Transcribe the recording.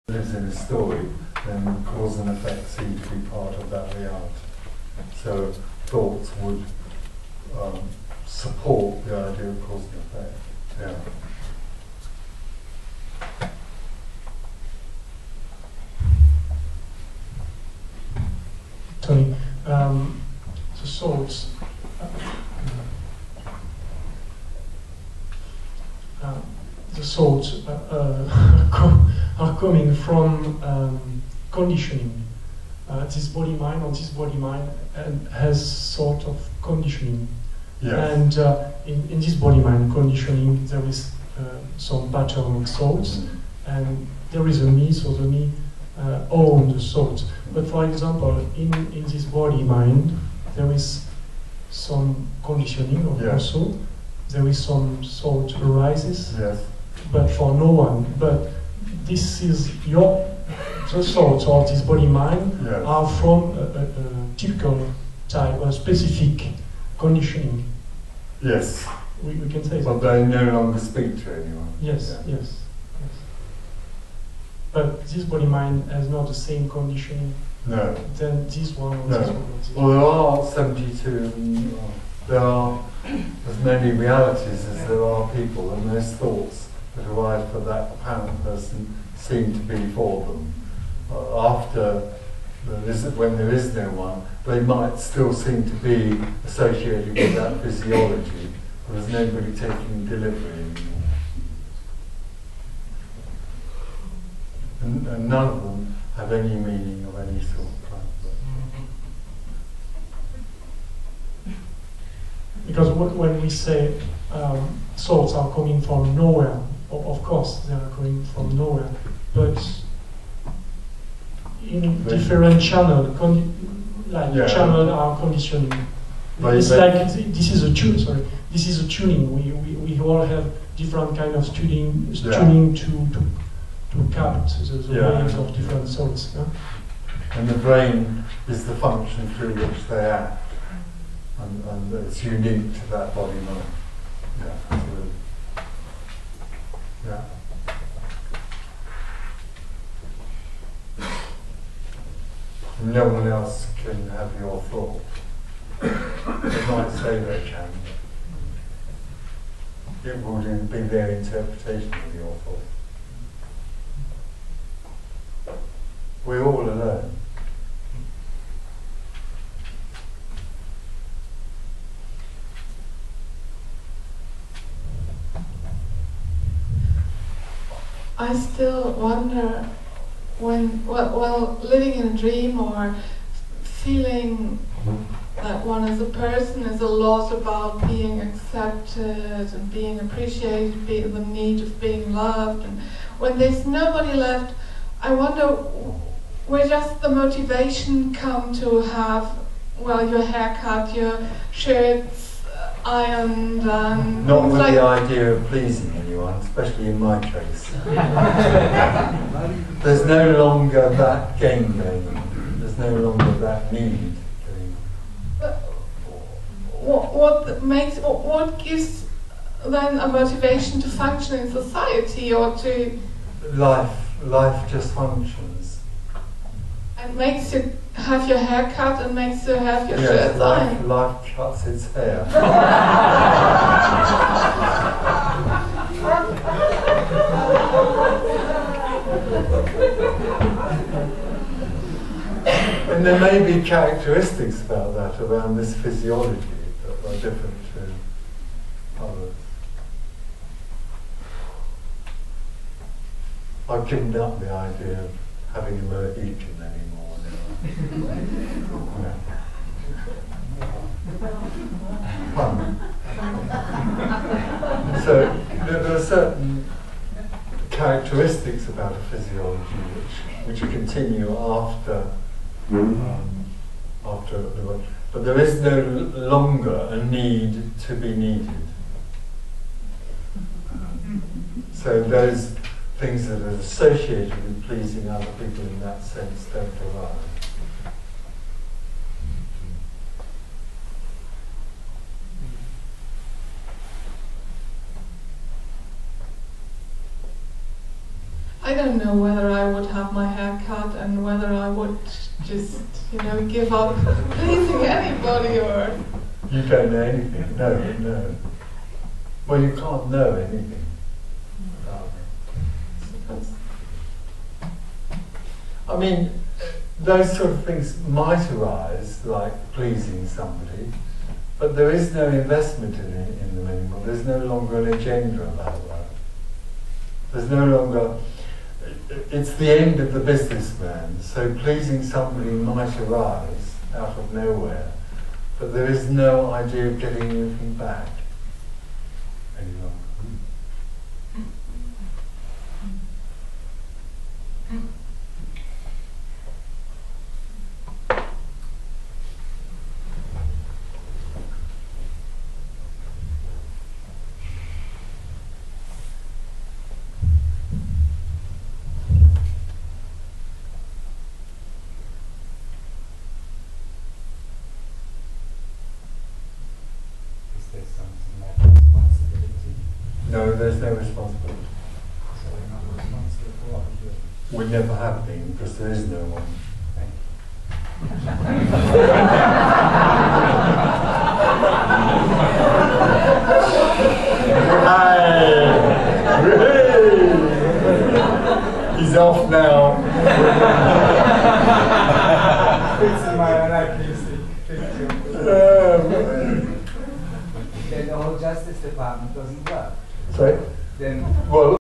lives in a story, then cause and effect seem to be part of that reality. So thoughts would support the idea of cause and effect. Yeah. Tony, the thoughts, are coming from conditioning. This body-mind or this body-mind has sort of conditioning. Yes. And in this body-mind conditioning, there is some pattern of thoughts, and there is a me, so the me own the thoughts. But for example, in this body-mind, there is some conditioning also. There is some thought arises, yes, but for no one. But this is the thoughts of this body-mind yes, are from a typical type, a specific conditioning. yes. We can say But that. they no longer speak to anyone. Yes, Yeah. yes. But this body-mind has not the same conditioning No. than this one or No. this one or this Well, there are 72, there are as many realities as there are people, and those thoughts that arise for that apparent person seem to be for them. When there is no one, they might still seem to be associated with that physiology, but there's nobody taking delivery anymore. And none of them have any meaning of any sort. Because when we say thoughts are coming from nowhere, of course they are coming from nowhere, but in different channel, channel are conditioning. It's like this is a tune. Sorry, this is a tuning. We all have different kind of tuning to capture the waves of different thoughts. Yeah? And the brain is the function through which they act. And it's unique to that body mind. Yeah, absolutely. Yeah. And no one else can have your thought. They might say they can, but it wouldn't be their interpretation of your thought. We're all alone. I still wonder when, well, living in a dream or feeling that one as a person is a lot about being accepted and being appreciated, the need of being loved, and when there's nobody left, I wonder where does the motivation come to have, well, your haircut, your shirts ironed, and not with the idea of pleasing anyone, especially in my case. There's no longer that game going on. There's no longer that need going on. But what gives then a motivation to function in society or to life just functions. And makes you have your hair cut and makes you have your shirt ironed. Life cuts its hair. And there may be characteristics about that, around this physiology, that are different to others. I've given up the idea of having a Mohican anymore. So there are certain characteristics about a physiology which continue after the work, but there is no longer a need to be needed. So those things that are associated with pleasing other people in that sense don't arise. I don't know. know, whether I would have my hair cut and whether I would just, you know, give up pleasing anybody or... You don't know anything. No, no. Well, you can't know anything. I mean, those sort of things might arise, like pleasing somebody, but there is no investment in them anymore. There's no longer an agenda about that. There's no longer... It's the end of the businessman, so pleasing somebody might arise out of nowhere, but there is no idea of getting anything back any longer. No, there's no responsibility. So we're not responsible for what we do. We never have been, because there is no one. He's off now. Fixing my own accuracy. Then the whole justice department doesn't work. Sorry? Then Well,